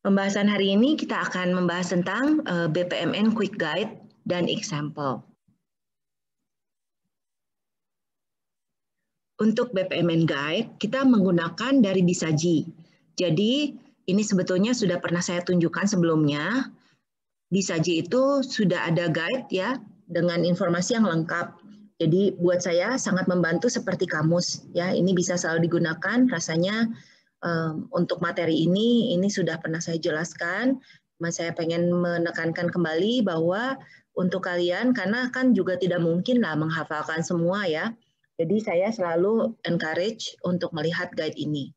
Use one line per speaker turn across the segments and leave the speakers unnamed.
Pembahasan hari ini kita akan membahas tentang BPMN Quick Guide dan example. Untuk BPMN Guide, kita menggunakan dari Bisaji. Jadi, ini sebetulnya sudah pernah saya tunjukkan sebelumnya. Bisaji itu sudah ada guide ya, dengan informasi yang lengkap. Jadi, buat saya sangat membantu seperti kamus. Ya, ini bisa selalu digunakan, rasanya untuk materi ini sudah pernah saya jelaskan. Saya pengen menekankan kembali bahwa untuk kalian, karena kan juga tidak mungkin lah menghafalkan semua ya. Jadi saya selalu encourage untuk melihat guide ini.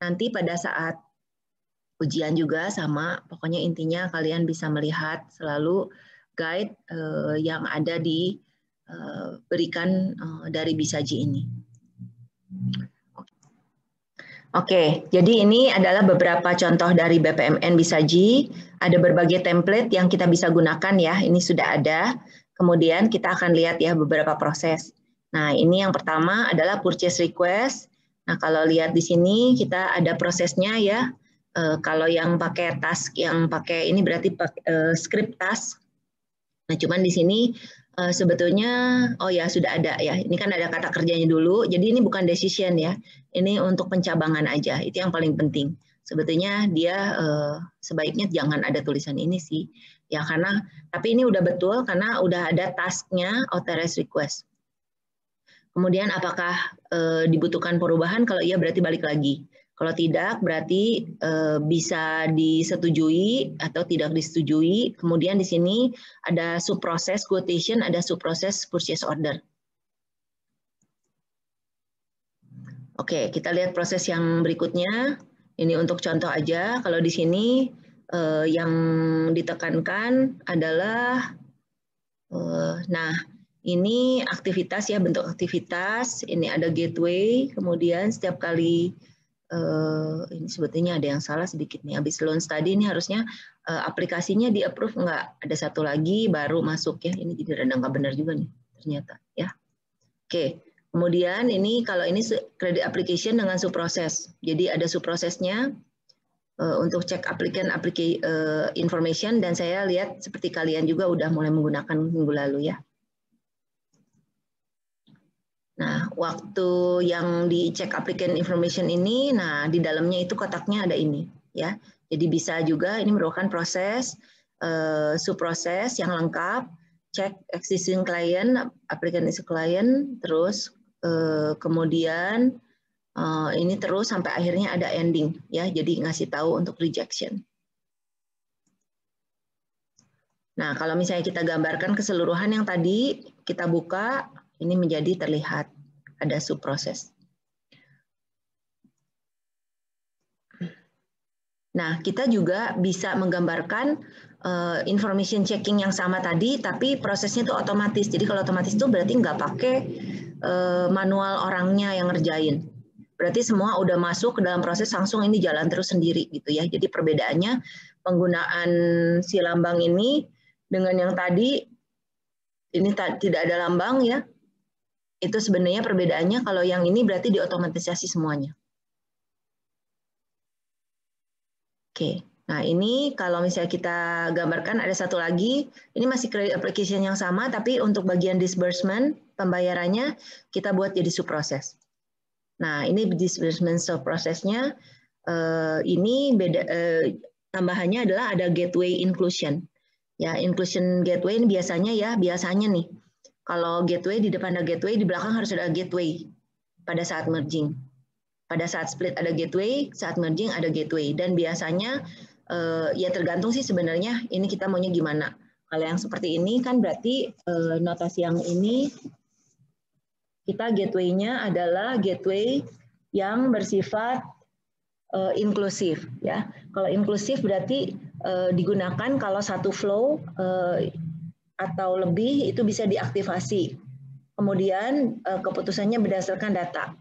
Nanti pada saat ujian juga sama, pokoknya intinya kalian bisa melihat selalu guide yang ada diberikan dari Bisaji ini. Oke, jadi ini adalah beberapa contoh dari BPMN Bisaji. Ada berbagai template yang kita bisa gunakan ya, ini sudah ada. Kemudian kita akan lihat ya beberapa proses. Nah, ini yang pertama adalah purchase request. Nah, kalau lihat di sini kita ada prosesnya ya. Kalau yang pakai task, yang pakai ini berarti script task. Nah, cuman di sini sebetulnya, oh ya sudah ada ya. Ini kan ada kata kerjanya dulu. Jadi ini bukan decision ya. Ini untuk pencabangan aja. Itu yang paling penting. Sebetulnya dia sebaiknya jangan ada tulisan ini sih. Ya karena, tapi ini udah betul karena udah ada tasknya authorize request. Kemudian apakah dibutuhkan perubahan? Kalau iya berarti balik lagi. Kalau tidak berarti bisa disetujui atau tidak disetujui. Kemudian di sini ada subproses quotation, ada subproses purchase order. Oke, kita lihat proses yang berikutnya. Ini untuk contoh aja. Kalau di sini yang ditekankan adalah, nah ini aktivitas ya, bentuk aktivitas. Ini ada gateway. Kemudian setiap kali ini sebetulnya ada yang salah sedikit nih. Habis loan study ini harusnya aplikasinya di approve nggak? Ada satu lagi baru masuk ya. Ini jadi rada nggak benar juga nih ternyata ya. Oke. Kemudian ini kalau ini credit application dengan subproses. Jadi ada subprosesnya untuk cek applicant information, dan saya lihat seperti kalian juga udah mulai menggunakan minggu lalu ya. Nah, waktu yang dicek applicant information ini, nah di dalamnya itu kotaknya ada ini ya. Jadi bisa juga ini merupakan proses subproses yang lengkap, cek existing client, applicant is a client, terus kemudian ini terus sampai akhirnya ada ending ya. Jadi ngasih tahu untuk rejection. Nah, kalau misalnya kita gambarkan keseluruhan yang tadi kita buka, ini menjadi terlihat ada subproses. Nah, kita juga bisa menggambarkan information checking yang sama tadi, tapi prosesnya itu otomatis. Jadi kalau otomatis itu berarti nggak pakai manual orangnya yang ngerjain. Berarti semua udah masuk ke dalam proses, langsung ini jalan terus sendiri gitu ya. Jadi perbedaannya penggunaan si lambang ini dengan yang tadi, ini tidak ada lambang ya. Itu sebenarnya perbedaannya, kalau yang ini berarti diotomatisasi semuanya. Oke, nah ini kalau misalnya kita gambarkan ada satu lagi, ini masih credit application yang sama, tapi untuk bagian disbursement, pembayarannya kita buat jadi subproses. Nah ini disbursement subprosesnya, ini beda, tambahannya adalah ada gateway inclusion. Ya, inclusion gateway ini biasanya nih, kalau gateway di depan ada gateway, di belakang harus ada gateway pada saat merging. Pada saat split ada gateway, saat merging ada gateway. Dan biasanya ya tergantung sih sebenarnya ini kita maunya gimana. Kalau yang seperti ini kan berarti notasi yang ini kita gateway-nya adalah gateway yang bersifat inklusif ya. Kalau inklusif berarti digunakan kalau satu flow atau lebih itu bisa diaktifasi. Kemudian keputusannya berdasarkan data.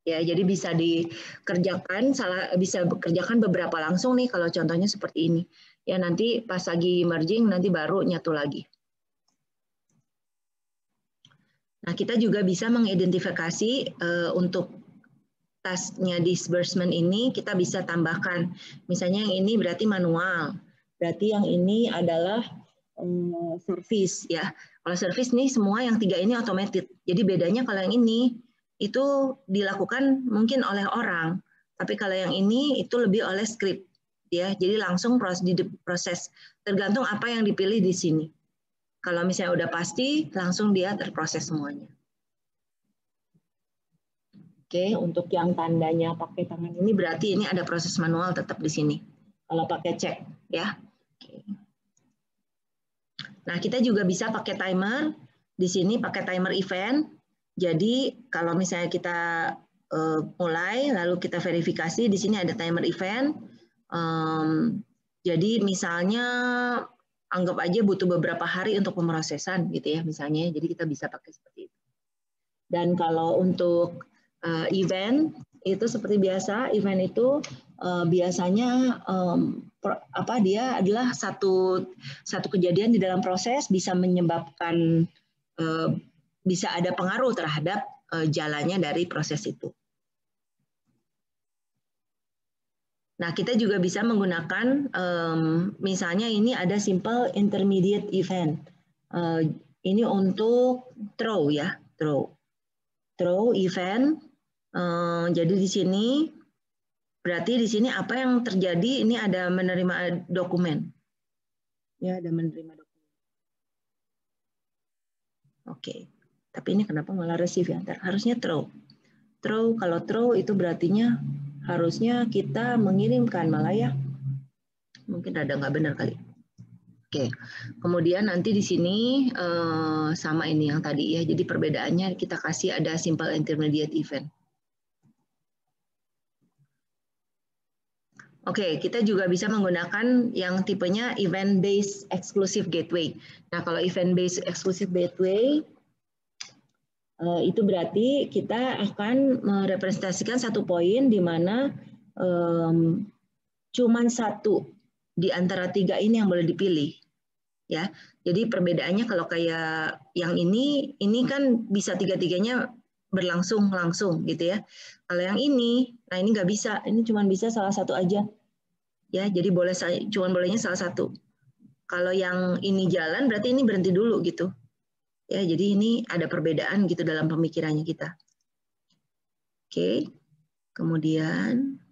Ya, jadi bisa dikerjakan, bisa bekerjakan beberapa langsung nih kalau contohnya seperti ini. Ya, nanti pas lagi merging nanti baru nyatu lagi. Nah, kita juga bisa mengidentifikasi untuk tasnya disbursement ini kita bisa tambahkan. Misalnya yang ini berarti manual, berarti yang ini adalah service ya. Kalau service nih semua yang 3 ini automated. Jadi bedanya kalau yang ini itu dilakukan mungkin oleh orang, tapi kalau yang ini itu lebih oleh script ya. Jadi langsung proses tergantung apa yang dipilih di sini. Kalau misalnya udah pasti langsung dia terproses semuanya. Oke, untuk yang tandanya pakai tangan ini berarti ini ada proses manual tetap di sini. Kalau pakai cek ya. Oke. Nah, kita juga bisa pakai timer. Di sini pakai timer event. Jadi kalau misalnya kita mulai, lalu kita verifikasi, di sini ada timer event. Jadi misalnya anggap aja butuh beberapa hari untuk pemrosesan gitu ya misalnya. Jadi kita bisa pakai seperti itu. Dan kalau untuk event itu seperti biasa, event itu biasanya dia adalah satu kejadian di dalam proses bisa menyebabkan bisa ada pengaruh terhadap jalannya dari proses itu. Nah, kita juga bisa menggunakan misalnya ini ada simple intermediate event. Ini untuk throw ya, throw event. Jadi di sini berarti di sini apa yang terjadi ini ada menerima dokumen. Ya, ada menerima dokumen. Oke. Tapi ini kenapa malah receive ya? Harusnya throw. Throw, kalau throw itu berartinya harusnya kita mengirimkan malah ya. Mungkin ada nggak benar kali. Oke. Kemudian nanti di sini sama ini yang tadi ya. Jadi perbedaannya kita kasih ada simple intermediate event. Oke, kita juga bisa menggunakan yang tipenya event-based exclusive gateway. Nah, kalau event-based exclusive gateway, itu berarti kita akan merepresentasikan satu poin di mana cuman satu di antara 3 ini yang boleh dipilih. Ya, jadi perbedaannya kalau kayak yang ini kan bisa 3-3-nya berlangsung langsung gitu ya. Kalau yang ini, nah ini nggak bisa, ini cuma bisa salah satu aja. Ya, jadi cuma bolehnya salah satu. Kalau yang ini jalan berarti ini berhenti dulu gitu. Ya, jadi ini ada perbedaan gitu dalam pemikirannya kita. Oke. Kemudian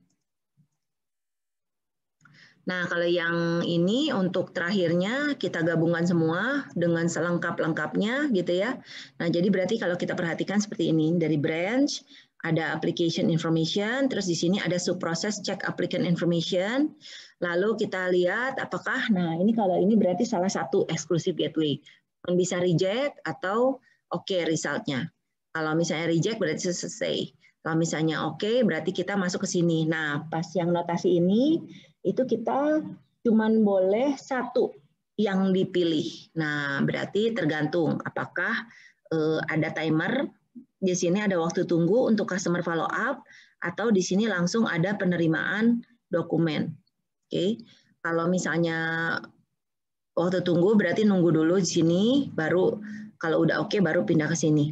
nah, kalau yang ini untuk terakhirnya kita gabungkan semua dengan selengkap-lengkapnya gitu ya. Nah, jadi berarti kalau kita perhatikan seperti ini, dari branch, ada application information, terus di sini ada subprocess check applicant information. Lalu kita lihat apakah, nah ini kalau ini berarti salah satu exclusive gateway. Bisa reject atau oke resultnya. Kalau misalnya reject berarti selesai. Kalau misalnya oke berarti kita masuk ke sini. Nah, pas yang notasi ini, itu kita cuman boleh satu yang dipilih. Nah, berarti tergantung apakah ada timer, di sini ada waktu tunggu untuk customer follow up, atau di sini langsung ada penerimaan dokumen. Oke, kalau misalnya waktu tunggu berarti nunggu dulu di sini, baru kalau udah oke baru pindah ke sini.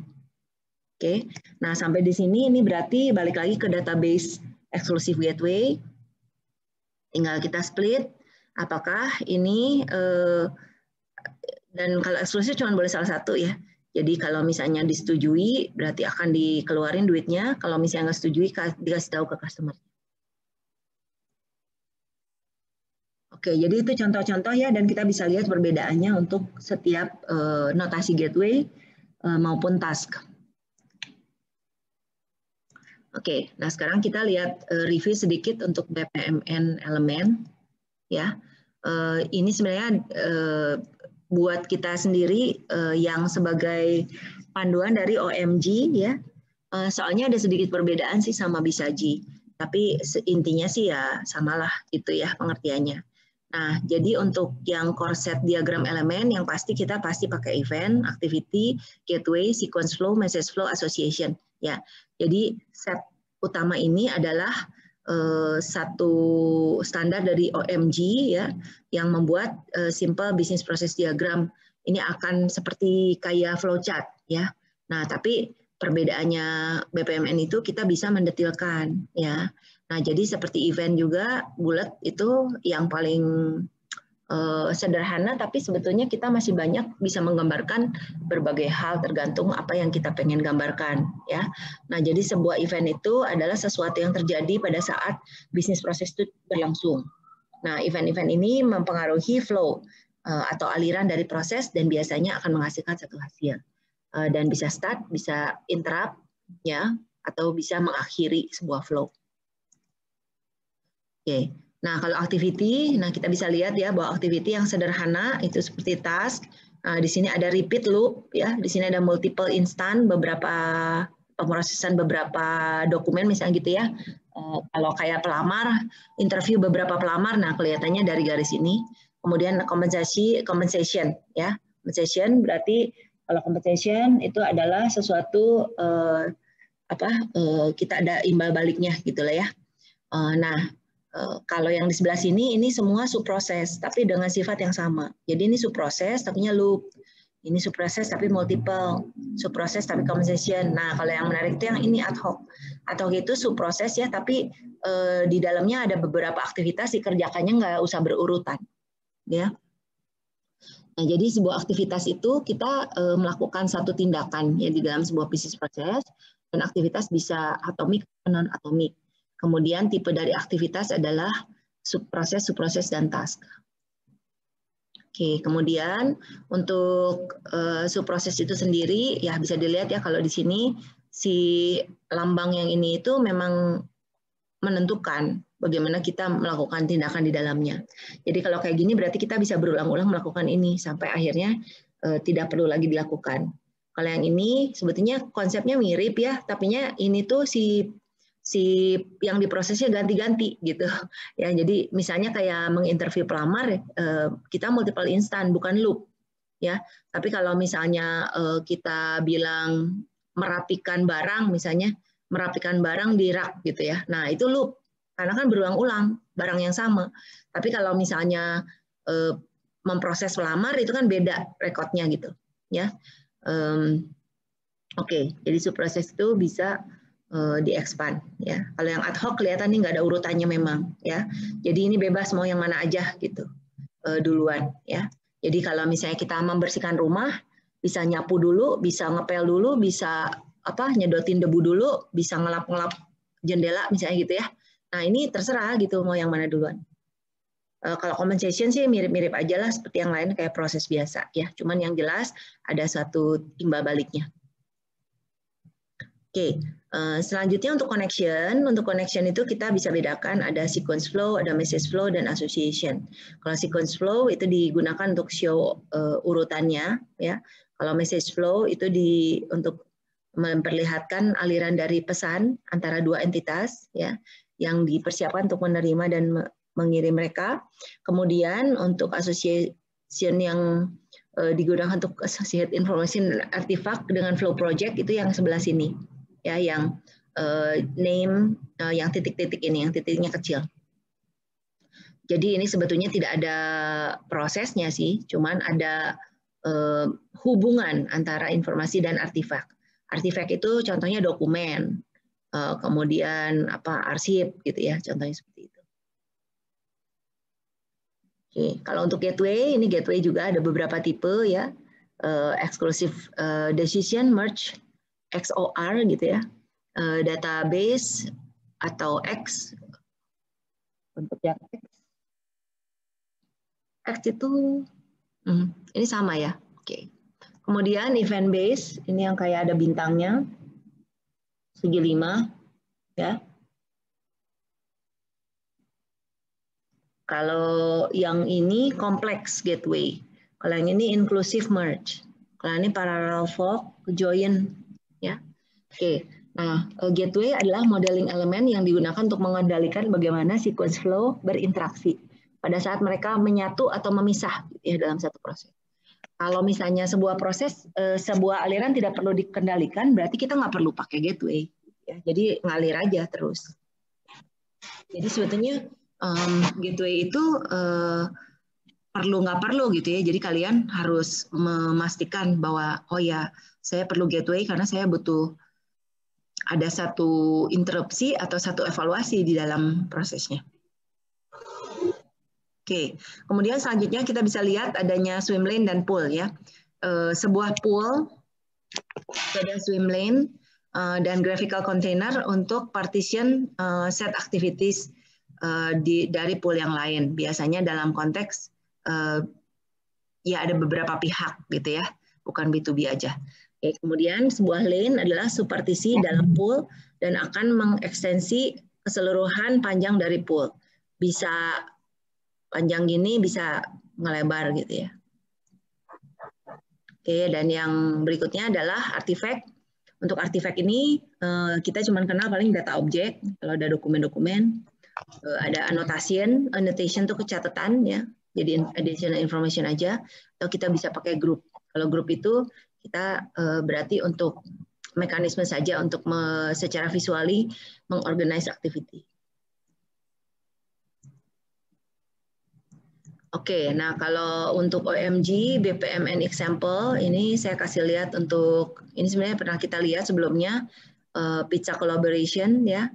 Oke, nah sampai di sini ini berarti balik lagi ke database exclusive gateway. Tinggal kita split, apakah ini, dan kalau eksklusif cuma boleh salah satu ya. Jadi kalau misalnya disetujui, berarti akan dikeluarin duitnya. Kalau misalnya nggak setujui, dikasih tahu ke customer. Oke, jadi itu contoh-contoh ya, dan kita bisa lihat perbedaannya untuk setiap notasi gateway maupun task. Oke, nah sekarang kita lihat review sedikit untuk BPMN elemen. Ya, ini sebenarnya buat kita sendiri yang sebagai panduan dari OMG ya. Soalnya ada sedikit perbedaan sih sama Bisaji, tapi intinya sih ya samalah gitu ya pengertiannya. Nah, jadi untuk yang core set diagram elemen yang pasti kita pakai event, activity, gateway, sequence flow, message flow, association ya. Jadi set utama ini adalah satu standar dari OMG ya yang membuat simple business process diagram. Ini akan seperti kayak flowchart ya. Nah, tapi perbedaannya BPMN itu kita bisa mendetilkan ya. Nah, jadi seperti event juga bullet itu yang paling sederhana, tapi sebetulnya kita masih banyak bisa menggambarkan berbagai hal tergantung apa yang kita pengen gambarkan ya. Nah, jadi sebuah event itu adalah sesuatu yang terjadi pada saat bisnis proses itu berlangsung. Nah, event-event ini mempengaruhi flow atau aliran dari proses dan biasanya akan menghasilkan satu hasil. Dan bisa start, bisa interrupt ya, atau bisa mengakhiri sebuah flow. Oke. Nah, kalau activity, nah kita bisa lihat ya bahwa activity yang sederhana itu seperti task. Nah, di sini ada repeat loop ya, di sini ada multiple instant, beberapa pemrosesan beberapa dokumen misalnya gitu ya. Kalau kayak pelamar, interview beberapa pelamar, nah kelihatannya dari garis ini. Kemudian compensation ya. Compensation berarti kalau compensation itu adalah sesuatu kita ada imbal baliknya gitu lah ya. Nah, kalau yang di sebelah sini ini semua subproses tapi dengan sifat yang sama. Jadi ini subproses tapi loop. Ini subproses tapi multiple. Subproses tapi compensation. Nah, kalau yang menarik itu yang ini ad hoc. Ad hoc itu subproses ya, tapi di dalamnya ada beberapa aktivitas dikerjakannya nggak usah berurutan. Ya. Nah, jadi sebuah aktivitas itu kita melakukan satu tindakan ya di dalam sebuah bisnis proses, dan aktivitas bisa atomik atau non atomik. Kemudian tipe dari aktivitas adalah subproses, subproses, dan task. Oke, kemudian untuk subproses itu sendiri ya bisa dilihat ya kalau di sini si lambang yang ini itu memang menentukan bagaimana kita melakukan tindakan di dalamnya. Jadi kalau kayak gini berarti kita bisa berulang-ulang melakukan ini sampai akhirnya tidak perlu lagi dilakukan. Kalau yang ini sebetulnya konsepnya mirip ya, tapinya ini tuh si yang diprosesnya ganti-ganti gitu ya. Jadi misalnya kayak menginterview pelamar kita multiple instant bukan loop ya. Tapi kalau misalnya kita bilang merapikan barang, misalnya merapikan barang di rak gitu ya, nah itu loop karena kan berulang-ulang barang yang sama. Tapi kalau misalnya memproses pelamar itu kan beda rekodnya gitu ya. Oke, jadi subproses itu bisa di-expand ya. Kalau yang ad hoc kelihatan ini nggak ada urutannya memang ya. Jadi ini bebas mau yang mana aja gitu duluan ya. Jadi kalau misalnya kita membersihkan rumah bisa nyapu dulu, bisa ngepel dulu, bisa nyedotin debu dulu, bisa ngelap-ngelap jendela misalnya gitu ya. Nah ini terserah gitu mau yang mana duluan. Kalau compensation sih mirip-mirip aja lah seperti yang lain kayak proses biasa ya. Cuman yang jelas ada suatu timbal baliknya. Oke, selanjutnya untuk connection itu kita bisa bedakan ada sequence flow, ada message flow, dan association. Kalau sequence flow itu digunakan untuk show urutannya, ya. Kalau message flow itu untuk memperlihatkan aliran dari pesan antara dua entitas, ya, yang dipersiapkan untuk menerima dan mengirim mereka. Kemudian untuk association yang digunakan untuk associate information artifact dengan flow project itu yang sebelah sini. Ya, yang name yang titik-titik ini, yang titiknya kecil. Jadi ini sebetulnya tidak ada prosesnya sih, cuman ada hubungan antara informasi dan artefak. Artefak itu contohnya dokumen, kemudian arsip gitu ya, contohnya seperti itu. Oke, kalau untuk gateway, ini gateway juga ada beberapa tipe ya, exclusive decision, merge, XOR gitu ya, database atau X, untuk yang X itu ini sama ya. Oke. Kemudian event base, ini yang kayak ada bintangnya, segi 5 ya. Kalau yang ini kompleks gateway, kalau yang ini inclusive merge, kalau ini parallel fork, join ya. Oke, nah gateway adalah modeling elemen yang digunakan untuk mengendalikan bagaimana sequence flow berinteraksi pada saat mereka menyatu atau memisah ya dalam satu proses. Kalau misalnya sebuah proses, sebuah aliran tidak perlu dikendalikan, berarti kita nggak perlu pakai gateway. Ya, jadi ngalir aja terus. Jadi sebetulnya gateway itu perlu nggak perlu gitu ya. Jadi kalian harus memastikan bahwa oh ya saya perlu gateway karena saya butuh ada satu interupsi atau satu evaluasi di dalam prosesnya. Oke, kemudian selanjutnya kita bisa lihat adanya swim lane dan pool ya. Sebuah pool, ada swim lane dan graphical container untuk partition set activities dari pool yang lain. Biasanya dalam konteks ya ada beberapa pihak gitu ya, bukan B2B aja. Oke, kemudian sebuah lane adalah subpartisi dalam pool dan akan mengekstensi keseluruhan panjang dari pool. Bisa panjang gini, bisa ngelebar gitu ya. Oke, dan yang berikutnya adalah artifact. Untuk artifact ini kita cuma kenal paling data objek. Kalau ada dokumen-dokumen, ada annotation itu catatan ya. Jadi additional information aja. Atau kita bisa pakai grup. Kalau grup itu kita berarti untuk mekanisme saja untuk secara visually mengorganize activity. Oke, nah kalau untuk OMG, BPMN example, ini saya kasih lihat untuk, ini sebenarnya pernah kita lihat sebelumnya, pizza collaboration ya.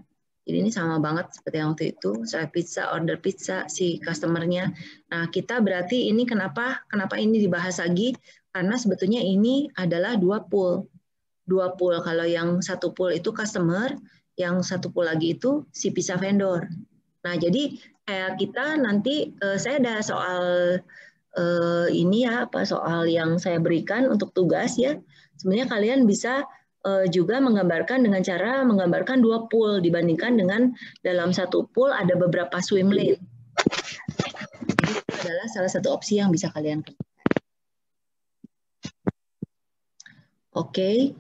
Jadi ini sama banget seperti yang waktu itu, saya pizza, order pizza, si customer-nya. Nah kita berarti ini kenapa ini dibahas lagi, karena sebetulnya ini adalah dua pool. Dua pool, kalau yang satu pool itu customer, yang satu pool lagi itu si pizza vendor. Nah jadi kita nanti saya ada soal ini ya, soal yang saya berikan untuk tugas ya. Sebenarnya kalian bisa juga menggambarkan dengan cara menggambarkan dua pool dibandingkan dengan dalam satu pool ada beberapa swim lane. Jadi itu adalah salah satu opsi yang bisa kalian kerjakan. Oke.